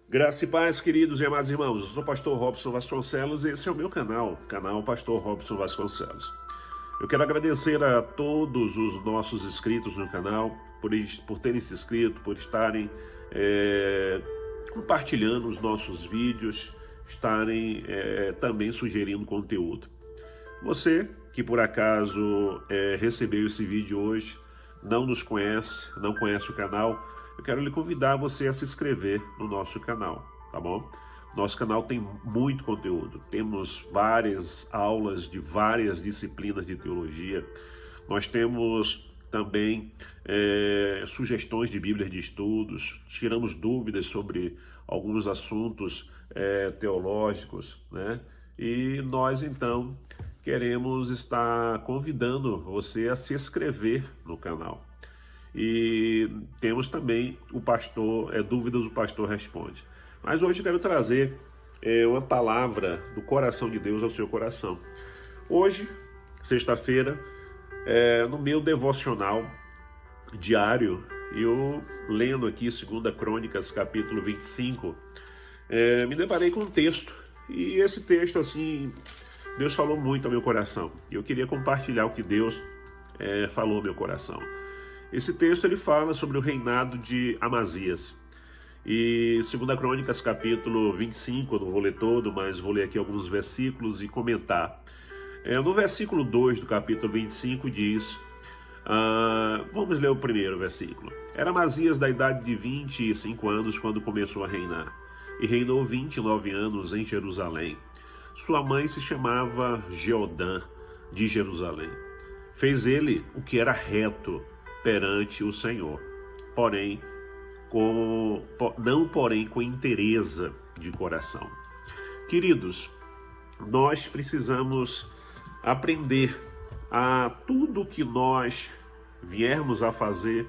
Graça e paz, queridos e amados irmãos. Eu sou o pastor Robson Vasconcelos e esse é o meu canal Pastor Robson Vasconcelos. Eu quero agradecer a todos os nossos inscritos no canal por terem se inscrito, por estarem compartilhando os nossos vídeos, estarem também sugerindo conteúdo. Você que por acaso recebeu esse vídeo hoje, não nos conhece, não conhece o canal, eu quero lhe convidar você a se inscrever no nosso canal, tá bom? Nosso canal tem muito conteúdo, temos várias aulas de várias disciplinas de teologia, nós temos também sugestões de Bíblias de estudos, tiramos dúvidas sobre alguns assuntos teológicos, né? E nós então queremos estar convidando você a se inscrever no canal. E temos também o pastor, Dúvidas o Pastor Responde. Mas hoje eu quero trazer uma palavra do coração de Deus ao seu coração. Hoje, sexta-feira, no meu devocional diário, eu lendo aqui 2 Crônicas, capítulo 25, me deparei com um texto. E esse texto, assim, Deus falou muito ao meu coração. E eu queria compartilhar o que Deus falou ao meu coração. Esse texto ele fala sobre o reinado de Amazias. E 2 Crônicas, capítulo 25, eu não vou ler todo, mas vou ler aqui alguns versículos e comentar. No versículo 2 do capítulo 25 diz, vamos ler o primeiro versículo. Era Amazias da idade de 25 anos quando começou a reinar, e reinou 29 anos em Jerusalém. Sua mãe se chamava Jeodã, de Jerusalém. Fez ele o que era reto perante o Senhor, não porém com inteireza de coração. Queridos, nós precisamos aprender a tudo que nós viermos a fazer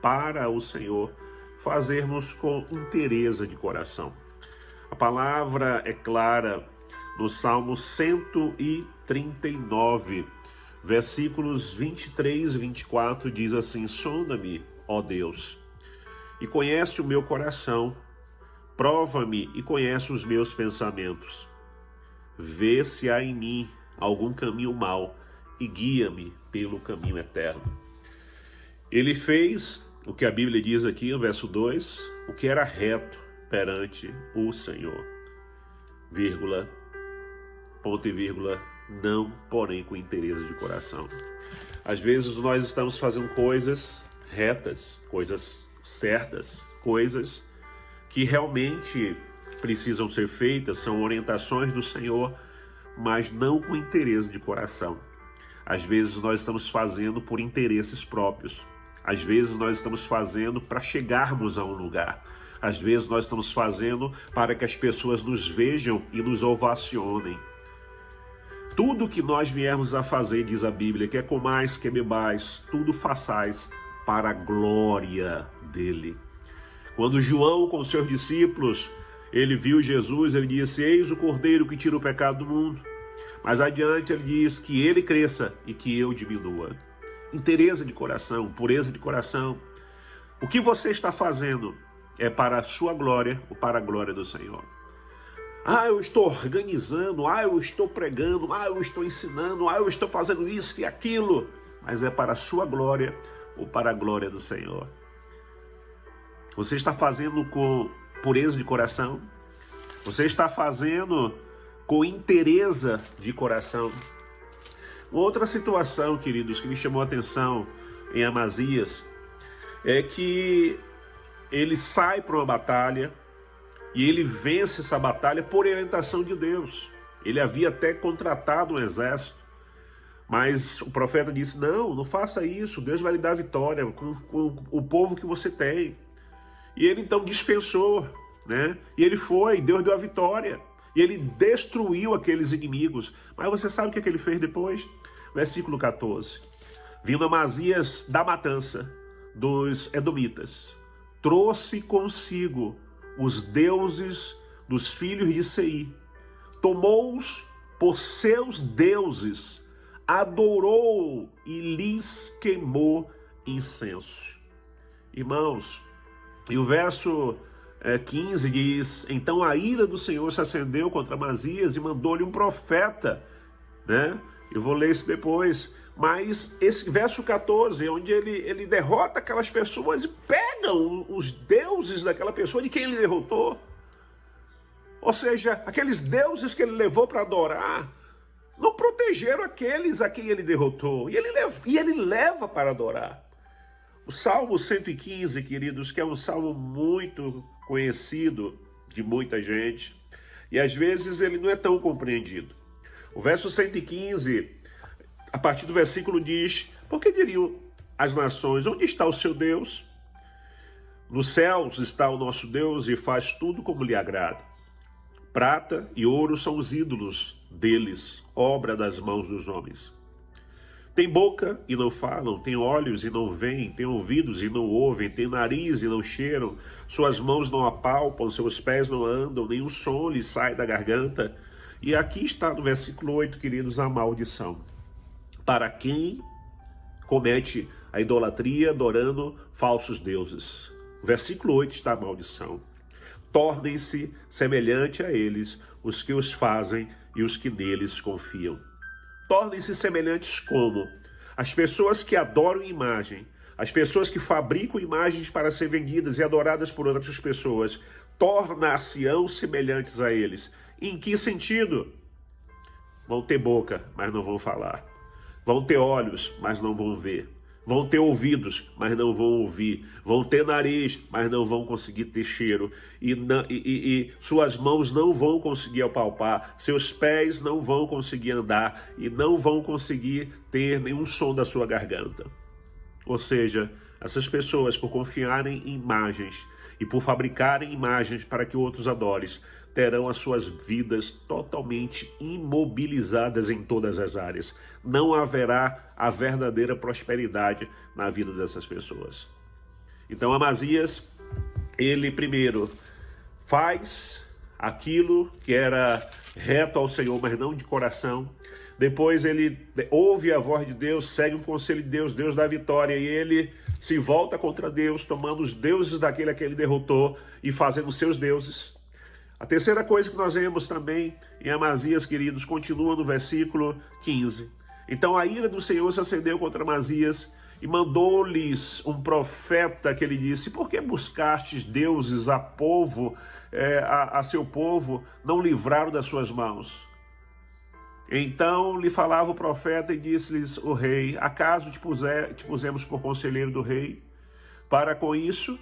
para o Senhor, fazermos com inteireza de coração. A palavra é clara no Salmo 139, versículos 23 e 24, diz assim: sonda-me, ó Deus, e conhece o meu coração, prova-me e conhece os meus pensamentos. Vê se há em mim algum caminho mau e guia-me pelo caminho eterno. Ele fez o que a Bíblia diz aqui no verso 2, o que era reto perante o Senhor, vírgula, ponto e vírgula, não porém com interesse de coração. Às vezes nós estamos fazendo coisas retas, coisas certas, coisas que realmente precisam ser feitas, são orientações do Senhor, mas não com interesse de coração. Às vezes nós estamos fazendo por interesses próprios. Às vezes nós estamos fazendo para chegarmos a um lugar. Às vezes nós estamos fazendo para que as pessoas nos vejam e nos ovacionem. Tudo que nós viermos a fazer, diz a Bíblia, quer comais, quer bebais, tudo façais para a glória dele. Quando João, com seus discípulos, ele viu Jesus, ele disse: eis o Cordeiro que tira o pecado do mundo. Mais adiante ele diz que ele cresça e que eu diminua. Inteireza de coração, pureza de coração. O que você está fazendo é para a sua glória ou para a glória do Senhor? Eu estou organizando, eu estou pregando, eu estou ensinando, eu estou fazendo isso e aquilo. Mas é para a sua glória ou para a glória do Senhor? Você está fazendo com pureza de coração? Você está fazendo com inteireza de coração? Uma outra situação, queridos, que me chamou a atenção em Amazias é que ele sai para uma batalha e ele vence essa batalha por orientação de Deus. Ele havia até contratado um exército, mas o profeta disse: não faça isso, Deus vai lhe dar vitória com o povo que você tem. E ele então dispensou, né? E ele foi, Deus deu a vitória. E ele destruiu aqueles inimigos. Mas você sabe o que ele fez depois? Versículo 14. Vindo Amazias da matança dos edomitas, trouxe consigo os deuses dos filhos de Seir, tomou-os por seus deuses, adorou e lhes queimou incenso. Irmãos, e o verso 15 diz: então a ira do Senhor se acendeu contra Amazias e mandou-lhe um profeta, né? Eu vou ler isso depois. Mas esse verso 14, onde ele derrota aquelas pessoas e pega os deuses daquela pessoa de quem ele derrotou. Ou seja, aqueles deuses que ele levou para adorar, não protegeram aqueles a quem ele derrotou. E ele leva para adorar. O Salmo 115, queridos, que é um salmo muito conhecido de muita gente, e às vezes ele não é tão compreendido. O verso 115, a partir do versículo diz: por que diriam as nações, onde está o seu Deus? Nos céus está o nosso Deus e faz tudo como lhe agrada. Prata e ouro são os ídolos deles, obra das mãos dos homens. Tem boca e não falam, tem olhos e não veem, tem ouvidos e não ouvem, tem nariz e não cheiram, suas mãos não apalpam, seus pés não andam, nenhum som lhes sai da garganta. E aqui está no versículo 8, queridos, a maldição. Para quem comete a idolatria adorando falsos deuses. No versículo 8 está a maldição. Tornem-se semelhante a eles os que os fazem e os que neles confiam. Tornem-se semelhantes como? As pessoas que adoram imagem, as pessoas que fabricam imagens para ser vendidas e adoradas por outras pessoas, tornar-se-ão semelhantes a eles. Em que sentido? Vão ter boca, mas não vão falar. Vão ter olhos, mas não vão ver. Vão ter ouvidos, mas não vão ouvir. Vão ter nariz, mas não vão conseguir ter cheiro. E suas mãos não vão conseguir apalpar. Seus pés não vão conseguir andar. E não vão conseguir ter nenhum som da sua garganta. Ou seja, essas pessoas, por confiarem em imagens e por fabricarem imagens para que outros adorem, terão as suas vidas totalmente imobilizadas em todas as áreas. Não haverá a verdadeira prosperidade na vida dessas pessoas. Então Amazias, ele primeiro faz aquilo que era reto ao Senhor, mas não de coração. Depois ele ouve a voz de Deus, segue o conselho de Deus, Deus dá vitória, e ele se volta contra Deus, tomando os deuses daquele a quem ele derrotou e fazendo seus deuses. A terceira coisa que nós vemos também em Amazias, queridos, continua no versículo 15. Então a ira do Senhor se acendeu contra Amazias e mandou-lhes um profeta que ele disse: por que buscastes deuses a seu povo, não livraram das suas mãos? Então lhe falava o profeta e disse-lhes o rei: acaso te pusemos por conselheiro do rei? Para com isso,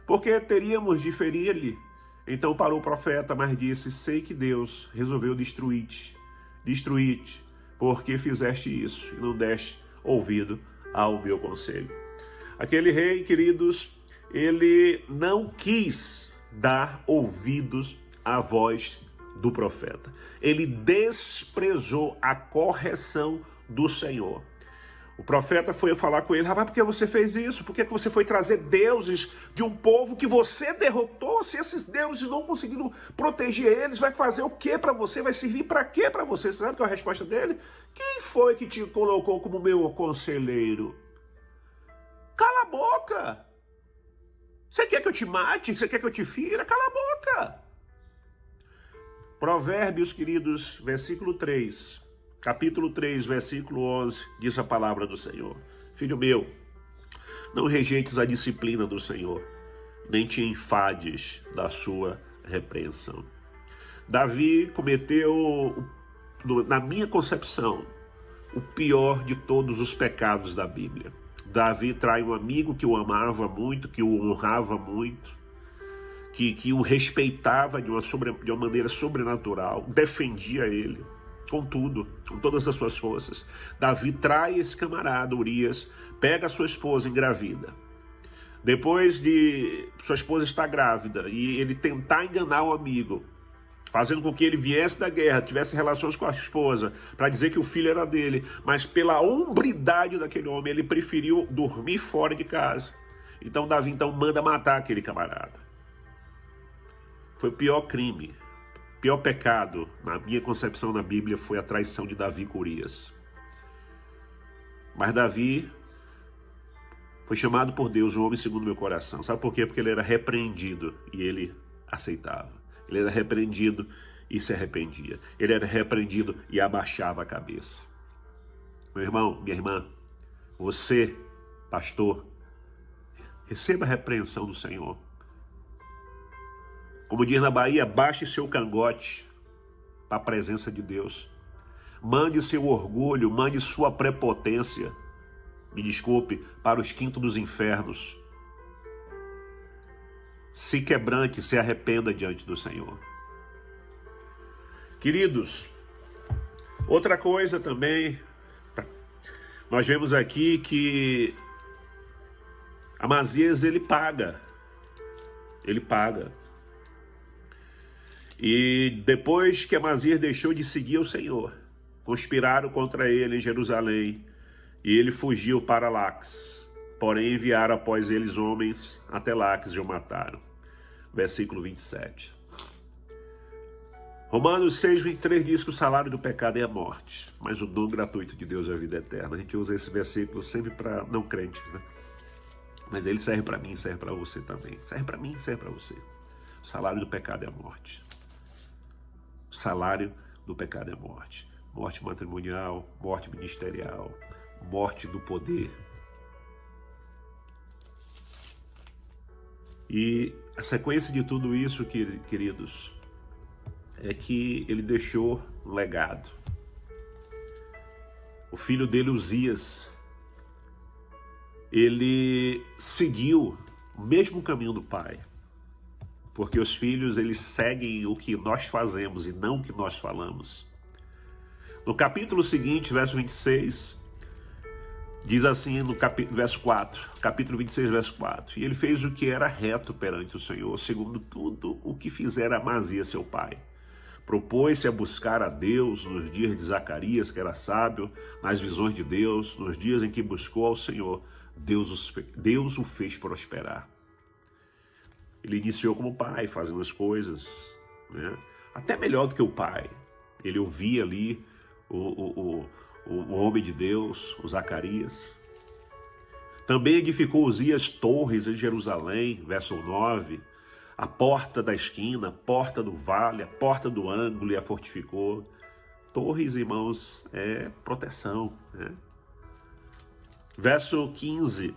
porque teríamos de ferir-lhe. Então parou o profeta, mas disse: sei que Deus resolveu destruir-te, porque fizeste isso e não deste ouvido ao meu conselho. Aquele rei, queridos, ele não quis dar ouvidos à voz do profeta. Ele desprezou a correção do Senhor. O profeta foi falar com ele: rapaz, por que você fez isso? Por que você foi trazer deuses de um povo que você derrotou? Se esses deuses não conseguiram proteger eles, vai fazer o que para você? Vai servir para quê para você? Você sabe qual é a resposta dele? Quem foi que te colocou como meu conselheiro? Cala a boca! Você quer que eu te mate? Você quer que eu te fira? Cala a boca! Provérbios, queridos, capítulo 3, versículo 11, diz a palavra do Senhor: filho meu, não rejeites a disciplina do Senhor, nem te enfades da sua repreensão. Davi cometeu, na minha concepção, o pior de todos os pecados da Bíblia. Davi trai um amigo que o amava muito, que o honrava muito, que o respeitava de uma maneira sobrenatural, defendia ele com tudo, com todas as suas forças. Davi trai esse camarada, Urias, pega a sua esposa, engravida. Depois de sua esposa estar grávida e ele tentar enganar o amigo, fazendo com que ele viesse da guerra, tivesse relações com a esposa, para dizer que o filho era dele, mas pela hombridade daquele homem, ele preferiu dormir fora de casa. Então Davi manda matar aquele camarada. Foi o pior crime, pior pecado, na minha concepção na Bíblia, foi a traição de Davi com Urias. Mas Davi Foi chamado por Deus, um homem segundo o meu coração. Sabe por quê? Porque ele era repreendido e ele aceitava. Ele era repreendido e se arrependia. Ele era repreendido e abaixava a cabeça. Meu irmão, minha irmã, você, pastor, receba a repreensão do Senhor. Como diz na Bahia, baixe seu cangote para a presença de Deus. Mande seu orgulho, mande sua prepotência, me desculpe, para os quintos dos infernos. Se quebrante, se arrependa diante do Senhor. Queridos, outra coisa também, nós vemos aqui que Amazias ele paga. E depois que Amazias deixou de seguir o Senhor, conspiraram contra ele em Jerusalém, e ele fugiu para Laques. Porém enviaram após eles homens até Laques e o mataram. Versículo 27. Romanos 6:23 diz que o salário do pecado é a morte, mas o dom gratuito de Deus é a vida eterna. A gente usa esse versículo sempre para não crentes, né? Mas ele serve para mim, serve para você também. Serve para mim, serve para você. O salário do pecado é a morte. O salário do pecado é a morte. Morte matrimonial, morte ministerial, morte do poder. E a sequência de tudo isso, queridos, é que ele deixou um legado. O filho dele, Uzias, ele seguiu o mesmo caminho do pai. Porque os filhos, eles seguem o que nós fazemos e não o que nós falamos. No capítulo seguinte, verso 26, diz assim no verso 4, capítulo 26, verso 4. E ele fez o que era reto perante o Senhor, segundo tudo o que fizera Amazias, seu pai. Propôs-se a buscar a Deus nos dias de Zacarias, que era sábio, nas visões de Deus, nos dias em que buscou ao Senhor, Deus o fez prosperar. Ele iniciou como pai, fazendo as coisas, até melhor do que o pai. Ele ouvia ali o homem de Deus, o Zacarias. Também edificou Uzias torres em Jerusalém, verso 9, a porta da esquina, a porta do vale, a porta do ângulo, e a fortificou. Torres, irmãos, é proteção, né? Verso 15,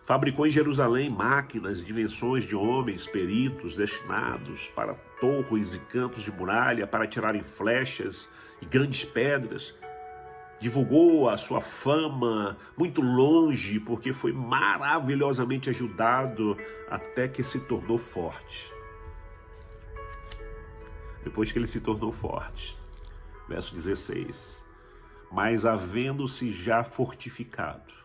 fabricou em Jerusalém máquinas, dimensões de homens, peritos, destinados para torres e cantos de muralha, para tirarem flechas e grandes pedras. Divulgou a sua fama muito longe, porque foi maravilhosamente ajudado até que se tornou forte. Depois que ele se tornou forte, verso 16, mas havendo-se já fortificado,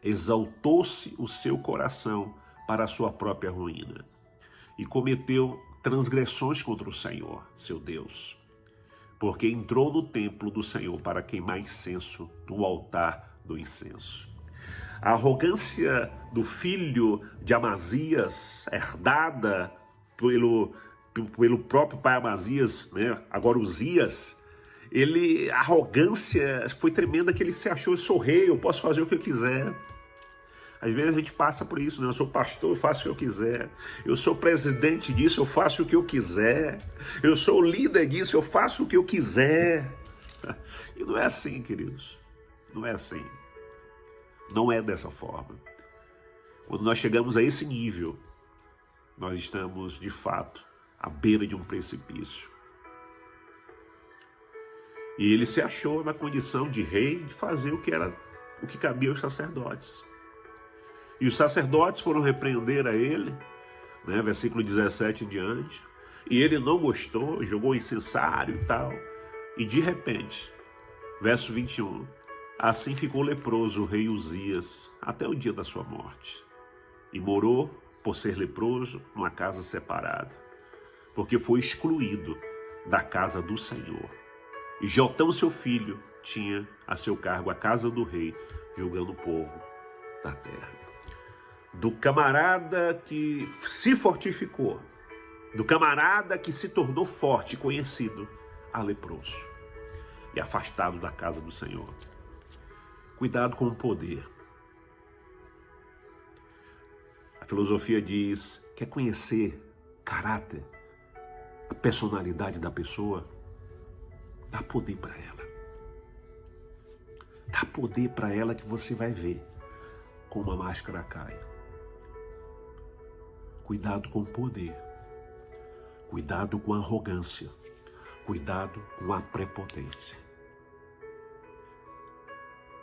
exaltou-se o seu coração para a sua própria ruína e cometeu transgressões contra o Senhor, seu Deus, porque entrou no templo do Senhor para queimar incenso no altar do incenso. A arrogância do filho de Amazias, herdada pelo próprio pai Amazias, né? Agora Uzias, a arrogância foi tremenda, que ele se achou: eu sou rei, eu posso fazer o que eu quiser. Às vezes a gente passa por isso, né? Eu sou pastor, eu faço o que eu quiser. Eu sou presidente disso, eu faço o que eu quiser. Eu sou líder disso, eu faço o que eu quiser. E não é assim, queridos. Não é assim. Não é dessa forma. Quando nós chegamos a esse nível, nós estamos, de fato, à beira de um precipício. E ele se achou na condição de rei, de fazer o que cabia aos sacerdotes. E os sacerdotes foram repreender a ele, né, versículo 17 em diante, e ele não gostou, jogou incensário e tal, e de repente, verso 21, assim ficou leproso o rei Uzias até o dia da sua morte, e morou, por ser leproso, numa casa separada, porque foi excluído da casa do Senhor. E Jotão, seu filho, tinha a seu cargo a casa do rei, julgando o povo da terra. Do camarada que se fortificou, do camarada que se tornou forte e conhecido, a leproso e afastado da casa do Senhor. Cuidado com o poder. filosofia diz: quer conhecer o caráter, a personalidade da pessoa? Dá poder para ela. Dá poder para ela que você vai ver como a máscara cai. Cuidado com o poder. Cuidado com a arrogância. Cuidado com a prepotência.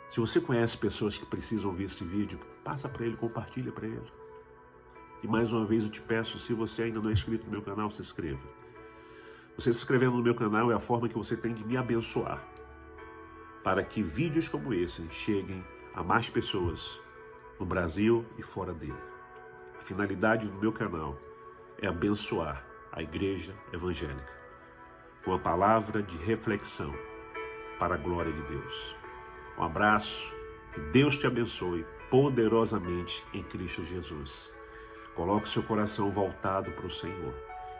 Se você conhece pessoas que precisam ver esse vídeo, passa para ele, compartilha para ele. E mais uma vez eu te peço, se você ainda não é inscrito no meu canal, se inscreva. Você se inscrevendo no meu canal é a forma que você tem de me abençoar, para que vídeos como esse cheguem a mais pessoas no Brasil e fora dele. A finalidade do meu canal é abençoar a igreja evangélica com a palavra de reflexão para a glória de Deus. Um abraço, que Deus te abençoe poderosamente em Cristo Jesus. Coloque seu coração voltado para o Senhor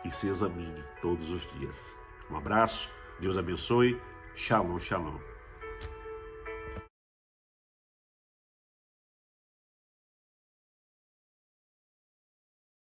e se examine todos os dias. Um abraço, Deus abençoe, shalom, shalom.